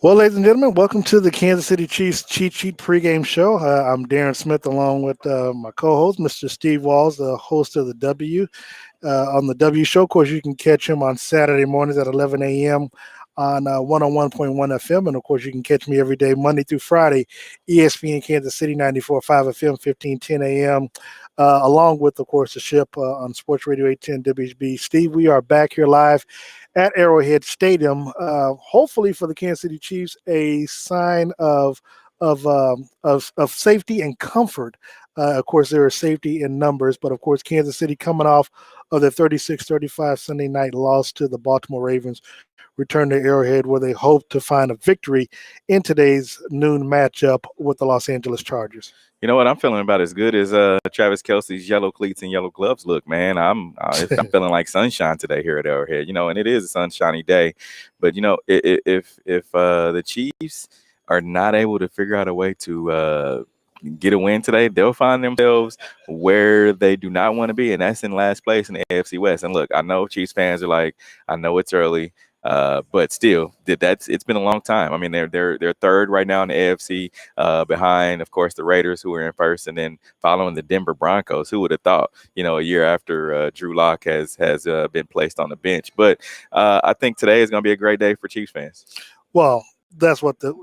Well, ladies and gentlemen, welcome to the Kansas City Chiefs Cheat Sheet pregame show. I'm Darren Smith, along with my co-host, Mr. Steve Walls, the host of the W. On the W Show, of course, you can catch him on Saturday mornings at 11 a.m. on 101.1 FM. And, of course, you can catch me every day, Monday through Friday, ESPN Kansas City, 94.5 FM, 1510 a.m., along with, of course, the ship on Sports Radio 810 WHB. Steve, we are back here live at Arrowhead Stadium, hopefully for the Kansas City Chiefs, a sign of safety and comfort. Of course, there is safety in numbers, but of course, Kansas City coming off of the 36-35 Sunday night loss to the Baltimore Ravens, return to Arrowhead where they hope to find a victory in today's noon matchup with the Los Angeles Chargers. You know what I'm feeling about as good as Travis Kelce's yellow cleats and yellow gloves look, man. I'm feeling like sunshine today here at Arrowhead, and it is a sunshiny day. But if the Chiefs are not able to figure out a way to get a win today, they'll find themselves where they do not want to be, and that's in last place in the AFC West. And look, I know Chiefs fans are like, I know it's early. But still, it's been a long time. I mean, they're third right now in the AFC, behind, of course, the Raiders, who are in first, and then following the Denver Broncos. Who would have thought? A year after Drew Lock has been placed on the bench. But I think today is going to be a great day for Chiefs fans. Well, that's what the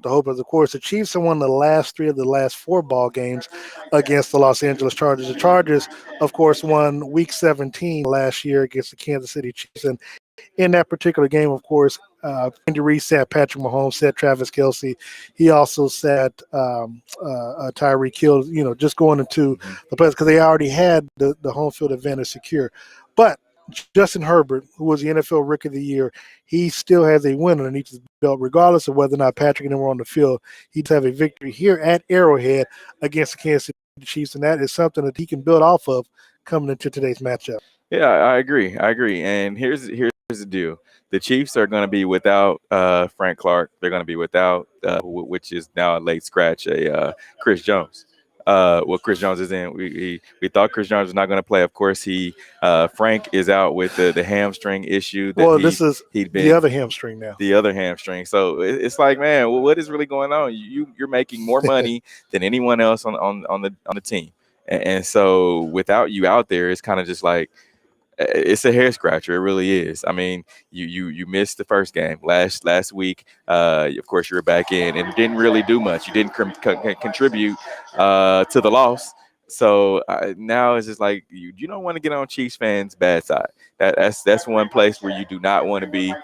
hope is. Of course, the Chiefs have won the last 3 of the last 4 ball games against the Los Angeles Chargers. The Chargers, of course, won Week 17 last year against the Kansas City Chiefs, and in that particular game, of course, Andy Reid sat Patrick Mahomes, sat Travis Kelce. He also sat Tyreek Hill, just going into the playoffs because they already had the home field advantage secure. But Justin Herbert, who was the NFL Rookie of the Year, he still has a win underneath his belt, regardless of whether or not Patrick and him were on the field. He'd have a victory here at Arrowhead against the Kansas City Chiefs, and that is something that he can build off of coming into today's matchup. Yeah, I agree. And here's the deal. The Chiefs are going to be without Frank Clark. They're going to be without, which is now a late scratch, Chris Jones. Chris Jones is in. We thought Chris Jones was not going to play. Of course, Frank is out with the hamstring issue. This is the other hamstring now. The other hamstring. So it's like, man, what is really going on? You're making more money than anyone else on the team, and so without you out there, it's kind of just like, it's a hair scratcher. It really is. I mean, you missed the first game last week. Of course, you were back in and didn't really do much. You didn't contribute to the loss. So now it's just like you don't want to get on Chiefs fans' bad side. That's one place where you do not want to be.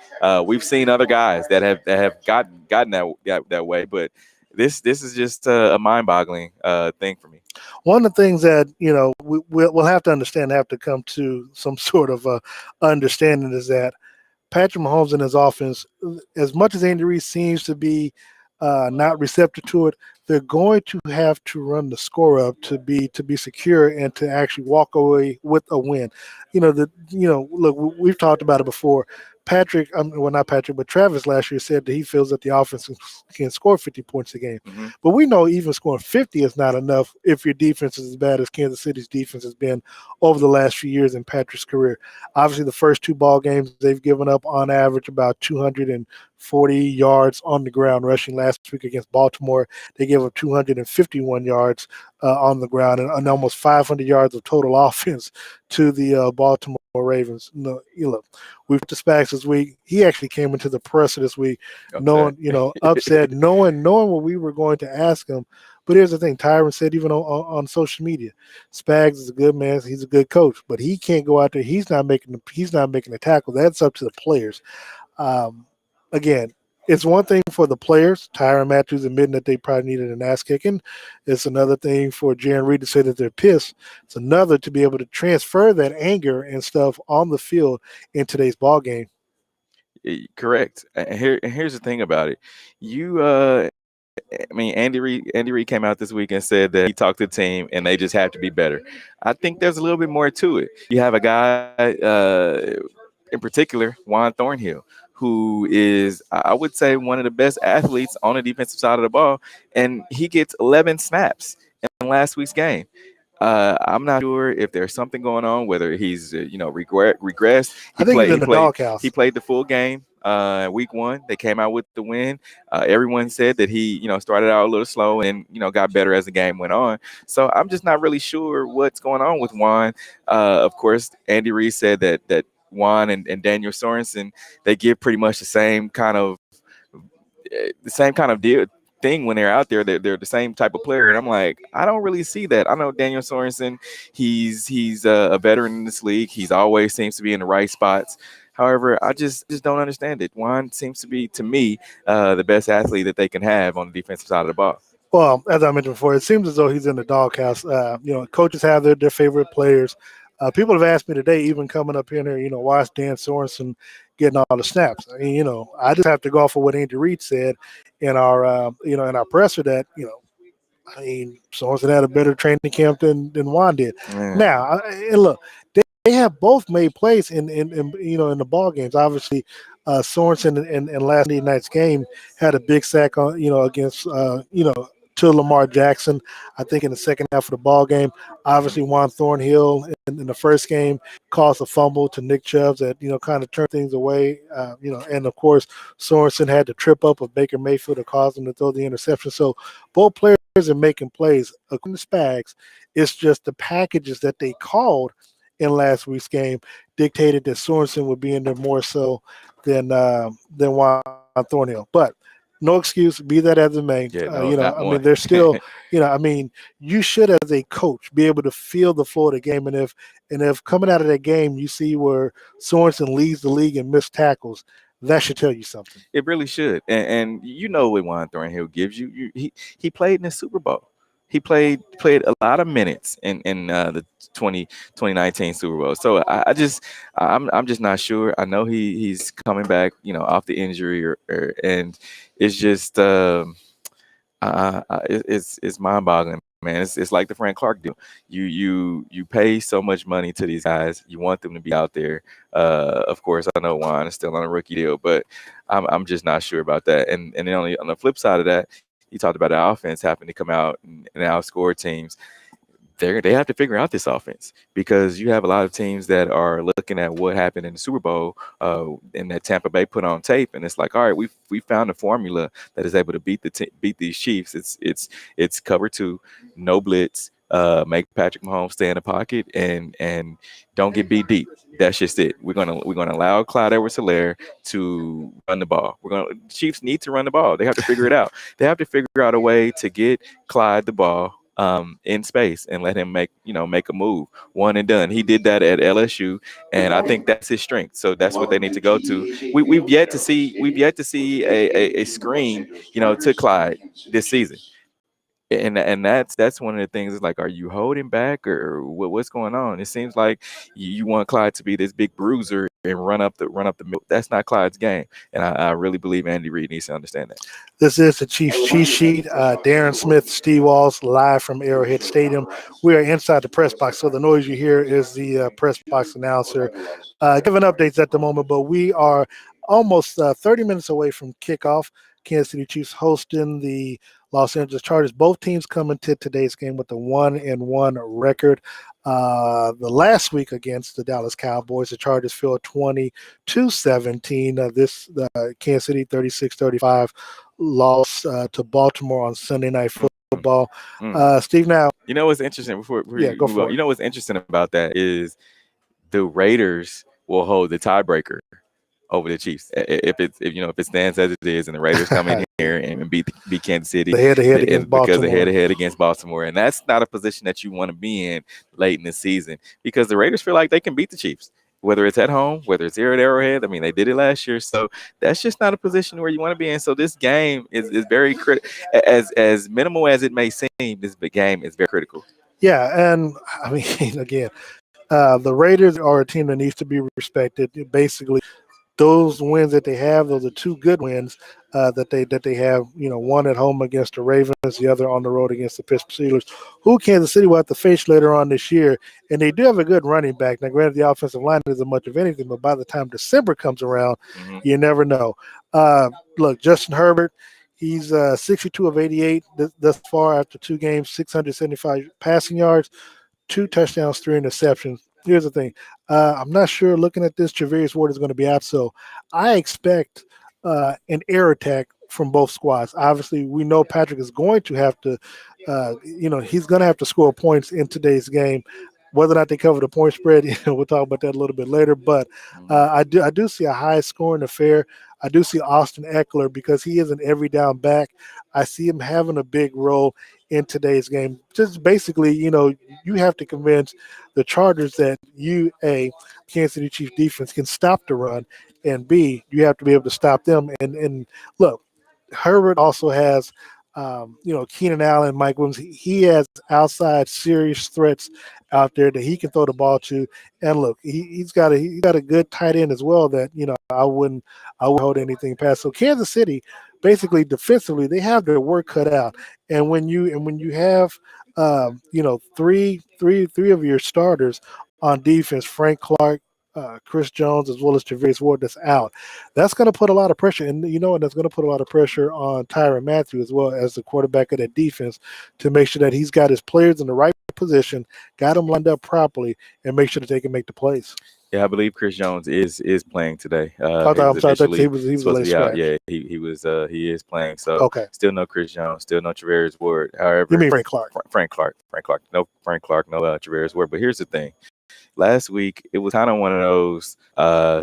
We've seen other guys that have gotten that way, but this is just a mind-boggling thing for me. One of the things that we'll have to understand, have to come to some sort of understanding, is that Patrick Mahomes and his offense, as much as Andy Reid seems to be not receptive to it, they're going to have to run the score up to be secure and to actually walk away with a win. Look, we've talked about it before. Not Patrick, but Travis last year said that he feels that the offense can score 50 points a game. Mm-hmm. But we know even scoring 50 is not enough if your defense is as bad as Kansas City's defense has been over the last few years in Patrick's career. Obviously, the first 2 ball games, they've given up on average about 240 yards on the ground rushing. Last week against Baltimore, they gave up 251 yards on the ground and almost 500 yards of total offense to the Baltimore Ravens. We've the Spags this week. He actually came into the presser this week, upset, knowing what we were going to ask him. But here's the thing: Tyron said even on social media, Spags is a good man. He's a good coach, but he can't go out there. He's not making the tackle. That's up to the players. Again, it's one thing for the players, Tyrann Mathieu admitting that they probably needed an ass kicking. It's another thing for Jarran Reed to say that they're pissed. It's another to be able to transfer that anger and stuff on the field in today's ball game. Correct. And here's the thing about it. Andy Reid came out this week and said that he talked to the team and they just have to be better. I think there's a little bit more to it. You have a guy, in particular, Juan Thornhill, who is, I would say, one of the best athletes on the defensive side of the ball, and he gets 11 snaps in last week's game. I'm not sure if there's something going on, whether he's regressed. I think he's in the doghouse. He played the full game. Week 1, they came out with the win. Everyone said that he started out a little slow and got better as the game went on. So I'm just not really sure what's going on with Juan. Of course, Andy Reid said that Juan and Daniel Sorensen, they give pretty much the same kind of deal thing when they're out there. They're the same type of player, and I'm like, I don't really see that. I know Daniel Sorensen, he's a veteran in this league. He's always seems to be in the right spots. However, I just don't understand it. Juan seems to be, to me, the best athlete that they can have on the defensive side of the ball. Well, as I mentioned before, it seems as though he's in the doghouse. Coaches have their favorite players. People have asked me today, even coming up in here, why is Dan Sorensen getting all the snaps? I mean, I just have to go off of what Andy Reid said in our presser that, Sorensen had a better training camp than Juan did. Yeah. Now, and look, they have both made plays in the ball games. Obviously, Sorensen in last night's game had a big sack on against to Lamar Jackson. I think in the second half of the ball game. Obviously, Juan Thornhill in the first game caused a fumble to Nick Chubb that kind of turned things away. And of course Sorensen had the trip up of Baker Mayfield that caused him to throw the interception. So both players are making plays. According to Spags, it's just the packages that they called in last week's game dictated that Sorensen would be in there more so than Juan Thornhill. But no excuse, be that as it may. Yeah, no, not one. There's still, you should, as a coach, be able to feel the flow of the game. And if coming out of that game, you see where Sorensen leads the league in missed tackles, that should tell you something. It really should. And what Juan Thornhill gives you. He played in the Super Bowl. He played a lot of minutes in the 2019 Super Bowl. So I'm just not sure. I know he's coming back, off the injury, and it's just it's mind boggling, man. It's like the Frank Clark deal. You pay so much money to these guys. You want them to be out there. Of course, I know Juan is still on a rookie deal, but I'm just not sure about that. And then on the flip side of that, you talked about the offense having to come out and outscore teams. They have to figure out this offense, because you have a lot of teams that are looking at what happened in the Super Bowl and that Tampa Bay put on tape, and it's like, all right, we found a formula that is able to beat these Chiefs. It's cover 2, no blitz, make Patrick Mahomes stay in the pocket and don't get beat deep. That's just it. We're gonna allow Clyde Edwards-Helaire to run the ball. Chiefs need to run the ball. They have to figure it out. They have to figure out a way to get Clyde the ball in space and let him make a move, one and done. He did that at LSU, and I think that's his strength. So that's what they need to go to. We've yet to see a screen to Clyde this season. And that's one of the things. Is like, are you holding back, or what's going on? It seems like you want Clyde to be this big bruiser and run up the middle. That's not Clyde's game, and I really believe Andy Reid needs to understand that. This is the Chiefs cheat sheet. Darren Smith, Steve Walls, live from Arrowhead Stadium. We are inside the press box, so the noise you hear is the press box announcer giving updates at the moment. But we are almost 30 minutes away from kickoff. Kansas City Chiefs hosting the Los Angeles Chargers. Both teams come into today's game with a 1-1 record. The last week against the Dallas Cowboys, the Chargers fell 20-17. This Kansas City 36-35 loss to Baltimore on Sunday Night Football. Steve, now what's interesting before yeah, go for it. What's interesting about that is the Raiders will hold the tiebreaker over the Chiefs if it stands as it is, and the Raiders come in here and beat Kansas City head-to-head against Baltimore. Because they're head-to-head against Baltimore, and that's not a position that you want to be in late in the season, because the Raiders feel like they can beat the Chiefs, whether it's at home, whether it's here at Arrowhead. I mean, they did it last year, so that's just not a position where you want to be in. So this game is very critical. As minimal as it may seem, this big game is very critical. Yeah, and I mean, again, the Raiders are a team that needs to be respected. Basically, those wins that they have, those are 2 good wins that they have. One at home against the Ravens, the other on the road against the Pittsburgh Steelers, who Kansas City will have to face later on this year. And they do have a good running back. Now, granted, the offensive line isn't much of anything, but by the time December comes around, you never know. Look, Justin Herbert, he's 62 of 88 thus far after 2 games, 675 passing yards, 2 touchdowns, 3 interceptions. Here's the thing. I'm not sure looking at this, Travarius Ward is going to be out. So I expect an air attack from both squads. Obviously, we know Patrick is going to have to, he's going to have to score points in today's game. Whether or not they cover the point spread, we'll talk about that a little bit later. But I do see a high scoring affair. I do see Austin Eckler because he is an every down back. I see him having a big role in today's game. Just basically, you have to convince the Chargers that Kansas City Chiefs defense can stop the run, and B, you have to be able to stop them. And look, Herbert also has, Keenan Allen, Mike Williams. He has outside serious threats out there that he can throw the ball to. And look, he's got a good tight end as well that I wouldn't hold anything past. So Kansas City, basically defensively, they have their work cut out. And when you have three of your starters on defense, Frank Clark, Chris Jones, as well as Travarius Ward that's out. That's going to put a lot of pressure, and that's going to put a lot of pressure on Tyrann Mathieu as well as the quarterback of that defense to make sure that he's got his players in the right position, got them lined up properly, and make sure that they can make the plays. Yeah, I believe Chris Jones is playing today. I'm sorry, he was supposed to late be out. scratch. Yeah, he is playing. So Okay. still no Chris Jones, still no Travarius Ward. However, You mean Frank Clark? Frank Clark. No Frank Clark, no Travarius Ward. But here's the thing. Last week, it was kind of one of those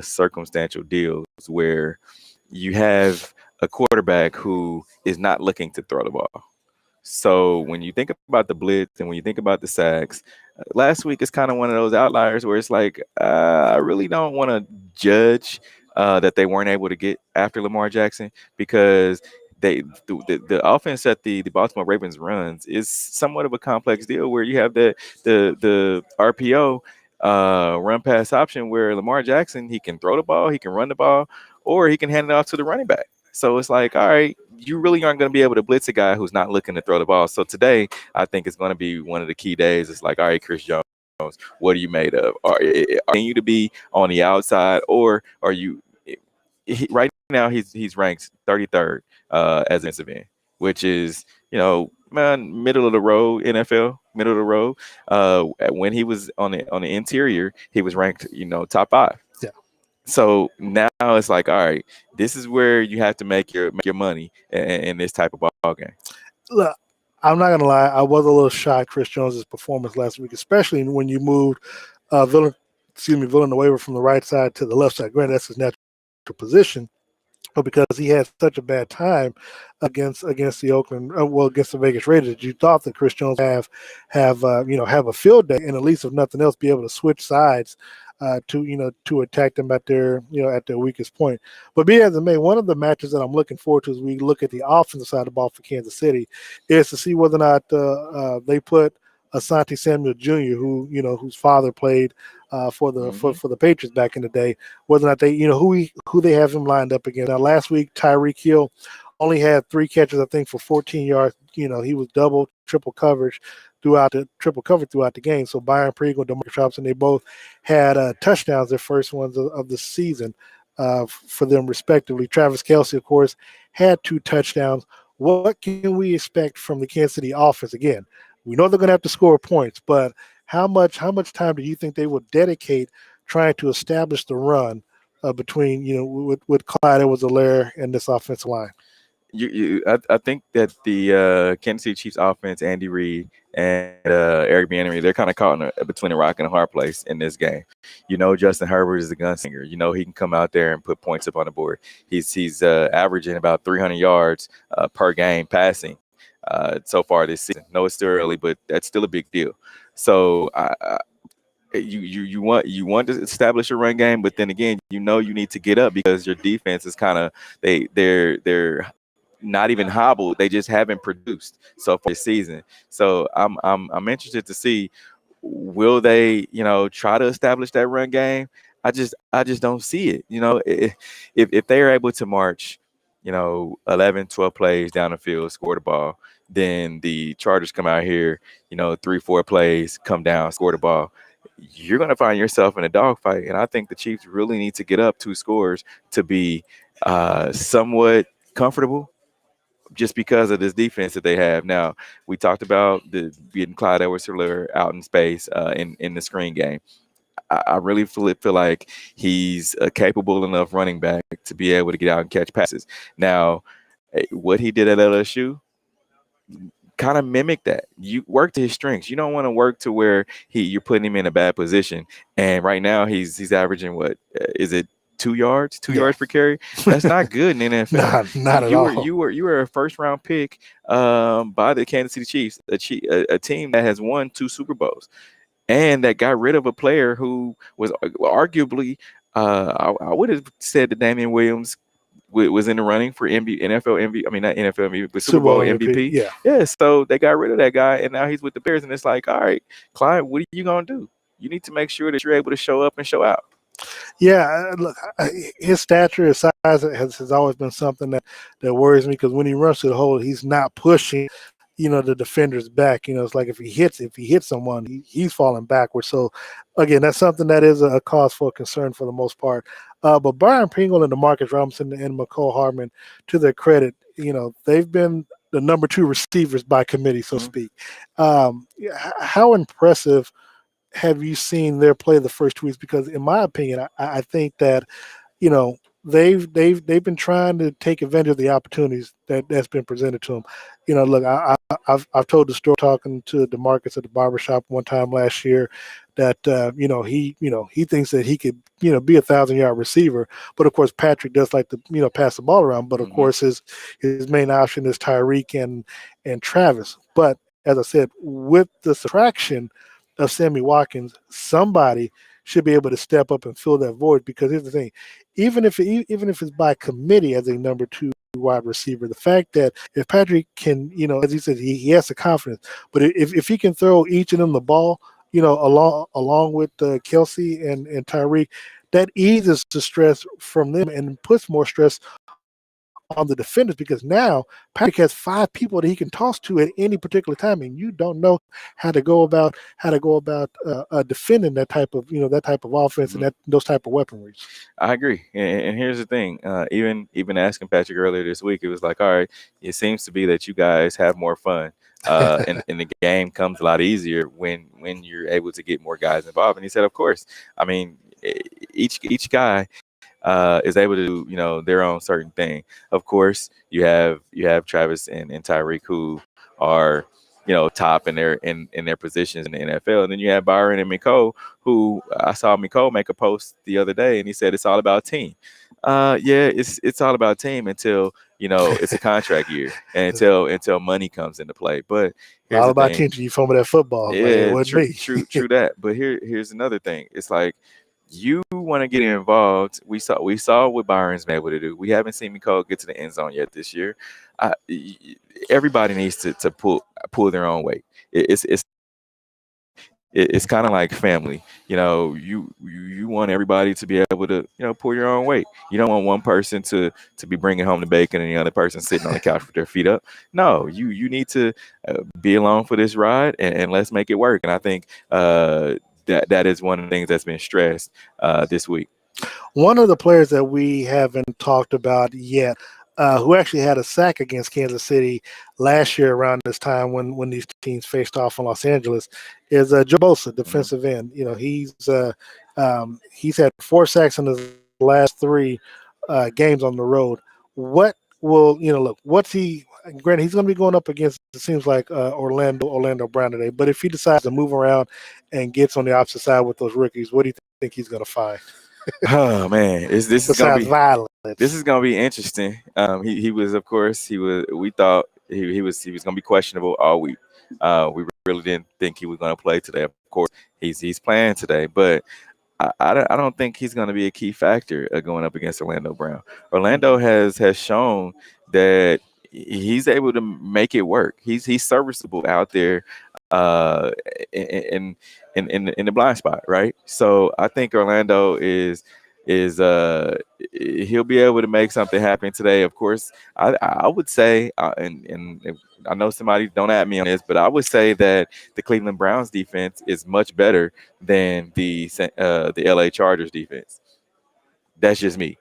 circumstantial deals where you have a quarterback who is not looking to throw the ball. So when you think about the blitz and when you think about the sacks, last week is kind of one of those outliers where it's like, I really don't want to judge that they weren't able to get after Lamar Jackson because the offense that the Baltimore Ravens runs is somewhat of a complex deal where you have the RPO run pass option where Lamar Jackson, he can throw the ball, he can run the ball, or he can hand it off to the running back. So it's like, all right, you really aren't going to be able to blitz a guy who's not looking to throw the ball. So today, I think it's going to be one of the key days. It's like, all right, Chris Jones, what are you made of? Are you to be on the outside, or are you? Right now, he's ranked 33rd as an defensive end, which is middle of the road NFL, middle of the road. When he was on the interior, he was ranked top 5. Yeah. So now it's like, all right, this is where you have to make your money in this type of ball game. Look, I'm not gonna lie, I was a little shocked Chris Jones' performance last week, especially when you moved Villanueva from the right side to the left side. Granted, that's his natural position, but because he had such a bad time against against the Vegas Raiders, you thought that Chris Jones have a field day and at least if nothing else be able to switch sides to attack them at their weakest point. But be as it may, one of the matches that I'm looking forward to as we look at the offensive side of the ball for Kansas City is to see whether or not they put Asante Samuel Jr., whose father played for the Patriots back in the day, whether or not they who they have him lined up against. Now last week Tyreek Hill only had 3 catches, I think, for 14 yards. He was triple coverage throughout the game. So Byron Pregame, DeMarcus Robinson, they both had touchdowns, their first ones of the season for them respectively. Travis Kelce, of course, had 2 touchdowns. What can we expect from the Kansas City offense? Again, we know they're going to have to score points, but how much time do you think they will dedicate trying to establish the run between with Clyde Edwards-Helaire and this offensive line? I think that the Kansas City Chiefs offense, Andy Reid and Eric Bieniemy, they're kind of caught between a rock and a hard place in this game. Justin Herbert is a gunslinger. He can come out there and put points up on the board. He's averaging about 300 yards per game passing so far this season. No, it's still early, but that's still a big deal. So you want to establish a run game, but then again, you need to get up because your defense is kind of they're not even hobbled. They just haven't produced so far this season. So I'm interested to see, will they try to establish that run game? I just don't see it. If they are able to march 11, 12 plays down the field, score the ball, then the Chargers come out here 3, 4 plays, come down, score the ball, you're going to find yourself in a dogfight. And I think the Chiefs really need to get up 2 scores to be somewhat comfortable just because of this defense that they have. Now, we talked about the getting Clyde Edwards-Helaire out in space in the screen game. I really feel like he's a capable enough running back to be able to get out and catch passes. Now, what he did at LSU kind of mimic that. You work to his strengths. You don't want to work to where you're putting him in a bad position. And right now he's averaging what is it 2 yards, two Yeah. yards per carry? That's not good in the NFL. Not at all. You were a first round pick by the Kansas City Chiefs, a team that has won 2 Super Bowls and that got rid of a player who was arguably I would have said that Damian Williams was in the running for NFL MVP. I mean, not NFL MVP, but Super Bowl MVP. Yeah. Yeah, so they got rid of that guy, and now he's with the Bears, and it's like, all right, Clyde, what are you gonna do? You need to make sure that you're able to show up and show out. Yeah, look, his stature, his size has always been something that worries me because when he runs to the hole, he's not pushing, the defender's back. It's like if he hits someone, he's falling backwards. So again, that's something that is a cause for concern for the most part. But Byron Pringle and DeMarcus Robinson and McCole Hardman, to their credit, they've been the number 2 receivers by committee, so to speak. How impressive have you seen their play the first 2 weeks? Because in my opinion, I think that they've been trying to take advantage of the opportunities that's been presented to them. Look, I've told the story talking to DeMarcus at the barbershop one time last year that he thinks that he could be a 1,000-yard receiver, but of course Patrick does like to pass the ball around. But of course his main option is Tyreek and Travis. But as I said, with the subtraction of Sammy Watkins, somebody should be able to step up and fill that void. Because here's the thing, even if it's by committee as a number 2 wide receiver, the fact that if Patrick can, as he said, he has the confidence, but if he can throw each of them the ball, along with Kelsey and Tyreek, that eases the stress from them and puts more stress on the defenders, because now Patrick has 5 people that he can toss to at any particular time, and you don't know how to go about defending that type of offense and those type of weaponry. I agree, and here's the thing. Even asking Patrick earlier this week, it was like, all right, it seems to be that you guys have more fun, and the game comes a lot easier when you're able to get more guys involved. And he said, of course, I mean, each guy is able to do their own certain thing. Of course, you have Travis and Tyreek, who are top in their positions in the NFL, and then you have Byron and McCole, who I saw McCole make a post the other day, and he said it's all about team. Yeah, it's all about team until it's a contract year and until money comes into play. But here's all about thing. team. You fumble that football. Yeah, like, true that. But here's another thing. It's like, you want to get involved. We saw what Byron's been able to do. We haven't seen McCole get to the end zone yet this year. Everybody needs to pull their own weight. It's kind of like family. You want everybody to be able to pull your own weight. You don't want one person to be bringing home the bacon and the other person sitting on the couch with their feet up. No, you need to be along for this ride, and let's make it work. And I think that is one of the things that's been stressed this week. One of the players that we haven't talked about yet, who actually had a sack against Kansas City last year around this time when these teams faced off in Los Angeles, is Joe Bosa, defensive end. He's had 4 sacks in his last 3 games on the road. What will what's he? Granted, he's going to be going up against, it seems like, Orlando Brown today. But if he decides to move around and gets on the opposite side with those rookies, what do you think he's going to find? Oh man, this is gonna be violence. This is gonna be interesting. He was, of course, we thought he was gonna be questionable all week. We really didn't think he was gonna play today. Of course, he's playing today, but I don't think he's going to be a key factor going up against Orlando Brown. Orlando has shown that he's able to make it work. He's serviceable out there in the blind spot, right? So I think Orlando is he'll be able to make something happen today. Of course, I would say, and I know somebody don't at me on this, but I would say that the Cleveland Browns defense is much better than the LA Chargers defense. That's just me.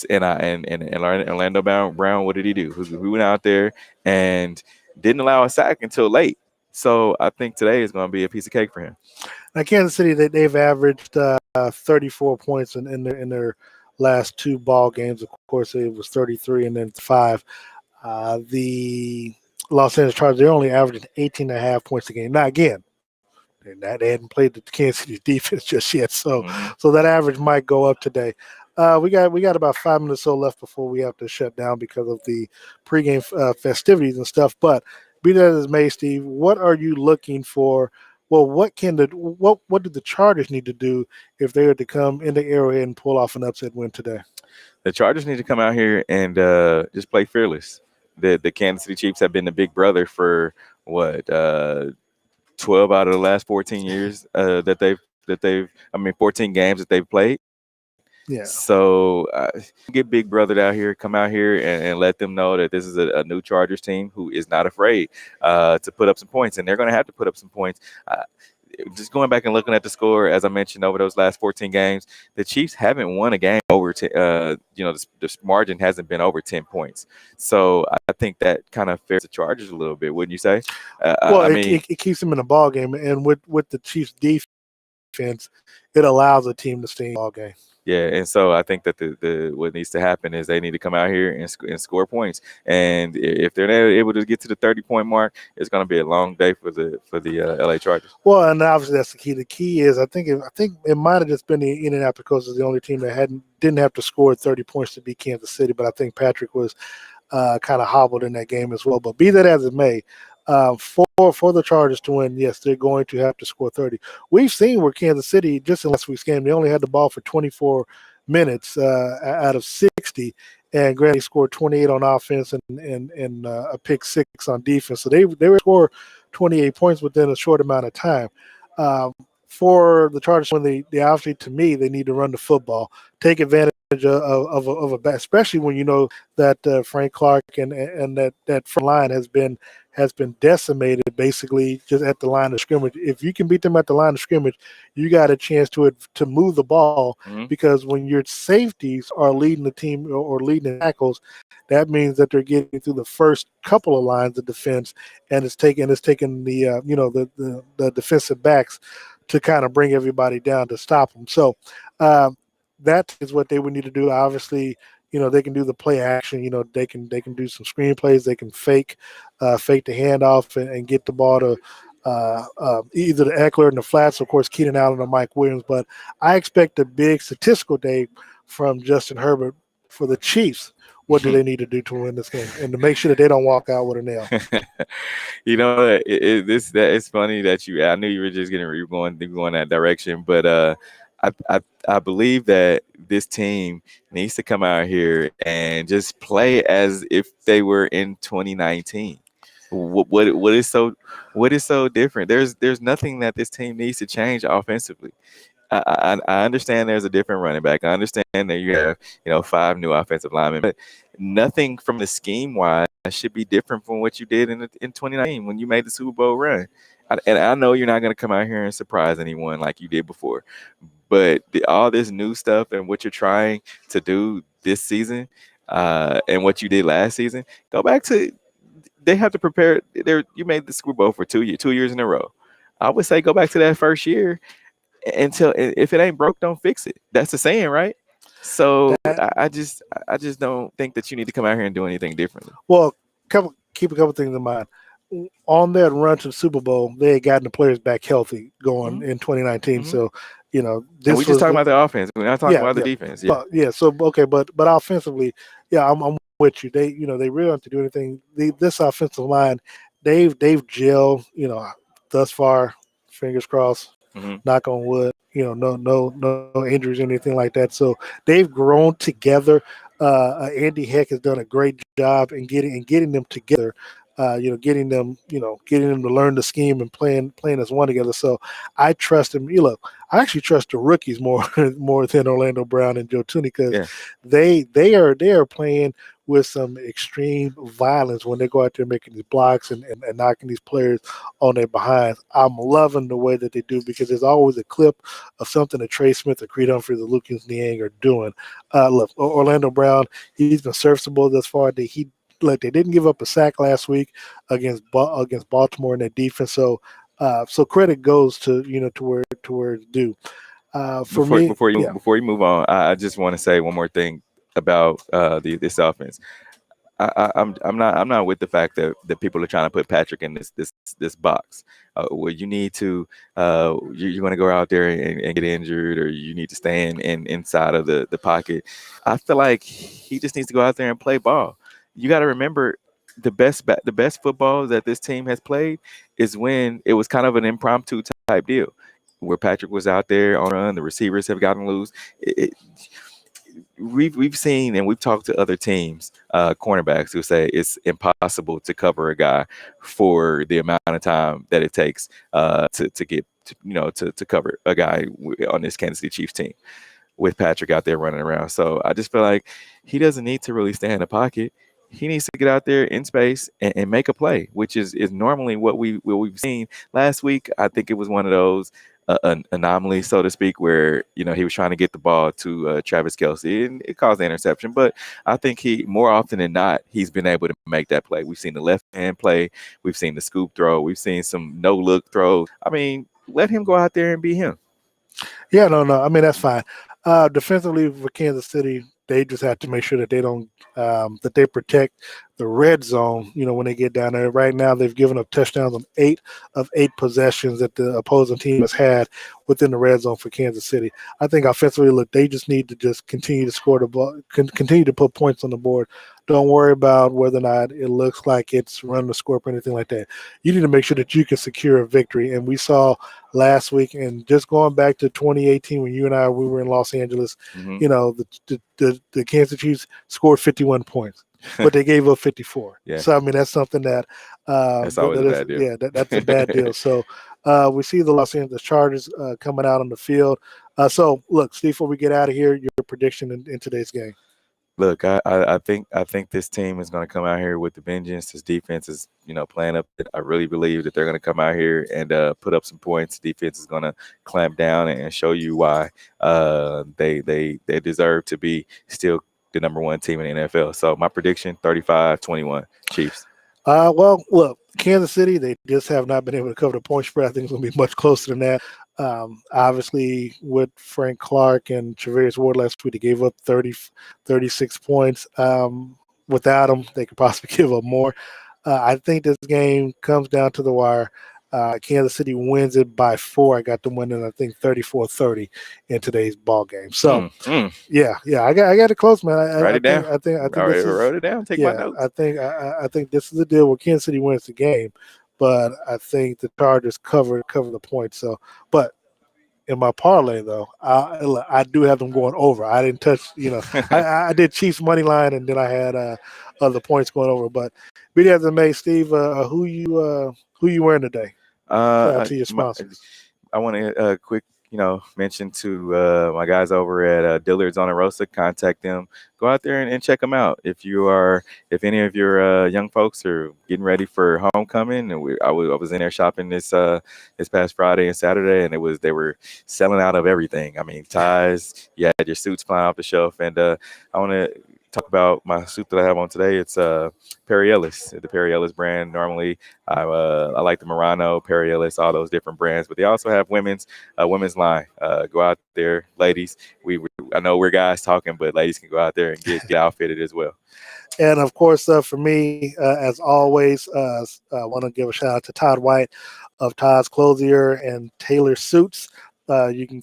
And Orlando Brown, what did he do? He went out there and didn't allow a sack until late. So I think today is going to be a piece of cake for him. Now, Kansas City, they've averaged 34 points in their last two ball games. Of course, it was 33 and then 5. The Los Angeles Chargers, they're only averaging 18.5 points a game. Now, again, they hadn't played the Kansas City defense just yet, so that average might go up today. We got about 5 minutes or so left before we have to shut down because of the pregame festivities and stuff. But be that as may, Steve, what are you looking for? Well, what do the Chargers need to do if they were to come into Arrowhead and pull off an upset win today? The Chargers need to come out here and just play fearless. The Kansas City Chiefs have been the big brother for what 12 out of the last 14 years that they've 14 games that they've played. Yeah. So get big brother out here, come out here and let them know that this is a new Chargers team who is not afraid to put up some points, and they're going to have to put up some points. Just going back and looking at the score, as I mentioned, over those last 14 games, the Chiefs haven't won a game over the margin hasn't been over 10 points. So I think that kind of fares the Chargers a little bit, wouldn't you say? It keeps them in a ball game, and with the Chiefs defense, it allows a team to stay in the ball game. Yeah, and so I think that the what needs to happen is they need to come out here and score points. And if they're not able to get to the 30-point mark, it's going to be a long day for the LA Chargers. Well, and obviously that's the key. The key is I think it might have just been the Indianapolis Colts is the only team that didn't have to score 30 points to beat Kansas City, but I think Patrick was kind of hobbled in that game as well. But be that as it may, for the Chargers to win, yes, they're going to have to score 30. We've seen where Kansas City, just in last week's game, they only had the ball for 24 minutes out of 60, and granted, they scored 28 on offense and a pick 6 on defense. So they were score 28 points within a short amount of time. For the Chargers, when they obviously, to me, they need to run the football, take advantage of a especially when you know that Frank Clark and that front line has been decimated basically just at the line of scrimmage. If you can beat them at the line of scrimmage, you got a chance to move the ball because when your safeties are leading the team or leading the tackles, that means that they're getting through the first couple of lines of defense, and it's taking the defensive backs to kind of bring everybody down to stop them. So that is what they would need to do. Obviously, they can do the play action. They can do some screenplays. They can fake the handoff and get the ball to either the Eckler and the flats, of course, Keenan Allen or Mike Williams. But I expect a big statistical day from Justin Herbert for the Chiefs. What do they need to do to win this game and to make sure that they don't walk out with a nail? It's funny that I knew you were just going that direction, but I believe that this team needs to come out here and just play as if they were in 2019. What is so different? There's nothing that this team needs to change offensively. I understand there's a different running back. I understand that you have 5 new offensive linemen, but nothing from the scheme wise should be different from what you did in 2019 when you made the Super Bowl run. And I know you're not going to come out here and surprise anyone like you did before, but all this new stuff and what you're trying to do this season and what you did last season, go back to. They have to prepare. You made the Super Bowl for 2 years in a row. I would say go back to that first year. Until if it ain't broke, don't fix it. That's the saying, right? So I just don't think that you need to come out here and do anything differently. Well, keep a couple things in mind. On that run to the Super Bowl, they had gotten the players back healthy going in 2019. So, this and we just talking about the offense. We're not talking about the defense. Yeah. So okay, but offensively, I'm with you. They they really don't have to do anything. This offensive line, they've gelled. Thus far, fingers crossed. Knock on wood, no injuries or anything like that. So they've grown together. Andy Heck has done a great job in getting them together. getting them to learn the scheme and playing as one together. So I trust him. Look, I actually trust the rookies more more than Orlando Brown and Joe Tooney because Yeah. they are playing with some extreme violence when they go out there making these blocks and knocking these players on their behinds. I'm loving the way that they do because there's always a clip of something that Trey Smith or Creed Humphreys or Lucas Niang are doing. Look, Orlando Brown, he's been serviceable thus far. They didn't give up a sack last week against Baltimore in their defense. So credit goes to where it's due. For Before me, before you yeah. before you move on, I just want to say one more thing about this offense. I'm not with the fact that people are trying to put Patrick in this box where you need to you're going to go out there and get injured, or you need to stay inside of the pocket. I feel like he just needs to go out there and play ball. You got to remember the best football that this team has played is when it was kind of an impromptu type deal, where Patrick was out there on a run, the receivers have gotten loose. We've seen and we've talked to other teams, cornerbacks who say it's impossible to cover a guy for the amount of time that it takes to get to cover a guy on this Kansas City Chiefs team with Patrick out there running around. So I just feel like he doesn't need to really stay in the pocket. He needs to get out there in space and make a play, which is normally what we've seen. Last week, I think it was one of those an anomaly, so to speak, where he was trying to get the ball to Travis Kelce, and it caused the interception. But I think he, more often than not, he's been able to make that play. We've seen the left hand play, we've seen the scoop throw, we've seen some no look throws. I mean, let him go out there and be him. Yeah, no. I mean, that's fine. Defensively for Kansas City, they just have to make sure that they don't that they protect the red zone. When they get down there. Right now, they've given up touchdowns on 8 of 8 possessions that the opposing team has had within the red zone for Kansas City. I think offensively, look, they just need to just continue to score the ball, continue to put points on the board. Don't worry about whether or not it looks like it's run the score or anything like that. You need to make sure that you can secure a victory. And we saw last week, and just going back to 2018 when you and I we were in Los Angeles, Mm-hmm. The Kansas Chiefs scored 51 points, but they gave up 54. Yeah. So I mean that's something that That's always a bad deal. Yeah, that's a bad deal. So we see the Los Angeles Chargers coming out on the field. So look, Steve, before we get out of here, your prediction in today's game. Look, I think this team is going to come out here with the vengeance. This defense is, playing up. I really believe that they're going to come out here and put up some points. Defense is going to clamp down and show you why they deserve to be still the number one team in the NFL. So my prediction: 35-21 Chiefs. Well, look, Kansas City, they just have not been able to cover the point spread. I think it's going to be much closer than that. Obviously, with Frank Clark and Travarius Ward last week, they gave up 36 points. Without them, they could possibly give up more. I think this game comes down to the wire. Kansas City wins it by 4. I got them winning, I think, 34-30 in today's ball game. So, yeah, I got it close, man. Write it down. I think this is, wrote it down. Take my notes. I think this is the deal where Kansas City wins the game, but I think the Chargers cover the points. So, but in my parlay though, I do have them going over. I didn't touch, I did Chiefs money line, and then I had other points going over. But be that as it may, Steve, who you wearing today? To your sponsors. I want to quick, mention to my guys over at Dillard's on Arosa. Contact them. Go out there and check them out. If any of your young folks are getting ready for homecoming, and I was in there shopping this past Friday and Saturday, and they were selling out of everything. I mean, ties. You had your suits flying off the shelf, and I want to talk about my suit that I have on today. It's Perry Ellis, the Perry Ellis brand. Normally, I like the Murano, Perry Ellis, all those different brands, but they also have women's line. Go out there, ladies. I know we're guys talking, but ladies can go out there and get outfitted as well. And of course, for me, as always, I want to give a shout out to Todd White of Todd's Clothier and Tailor Suits. You can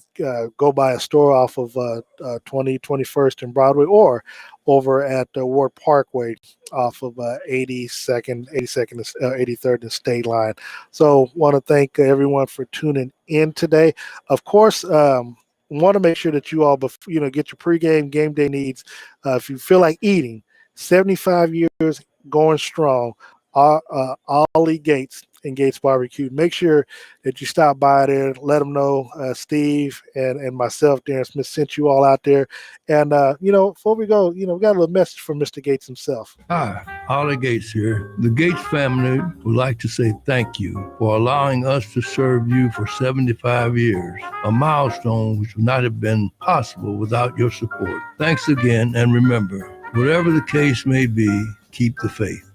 go by a store off of 21st and Broadway, or over at Ward Parkway off of 83rd and State Line. So want to thank everyone for tuning in today. Of course, want to make sure that you all get your pregame game day needs. If you feel like eating, 75 years going strong. Ollie Gates and Gates Barbecue. Make sure that you stop by there. Let them know Steve and myself, Darren Smith, sent you all out there. And before we go, we got a little message from Mr. Gates himself. Hi, Ollie Gates here. The Gates family would like to say thank you for allowing us to serve you for 75 years, a milestone which would not have been possible without your support. Thanks again, and remember, whatever the case may be, keep the faith.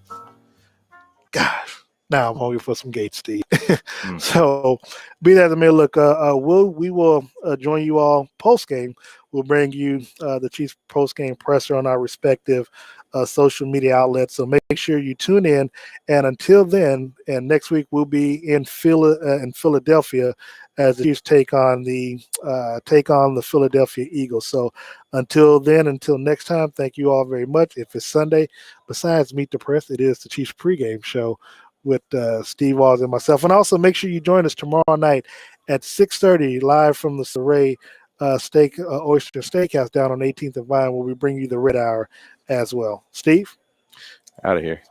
Gosh, now I'm hungry for some Gates, Steve. So, be that as it may look, we will join you all post game. We'll bring you the Chiefs post game presser on our respective social media outlets. So make sure you tune in. And until then, and next week we'll be in Philadelphia as the Chiefs take on the Philadelphia Eagles. So until then, until next time, thank you all very much. If it's Sunday, besides Meet the Press, it is the Chiefs pregame show with Steve Walls and myself. And also make sure you join us tomorrow night at 6:30 live from the Saray Oyster Steakhouse down on 18th and Vine, where we bring you the Red Hour as well. Steve? Out of here.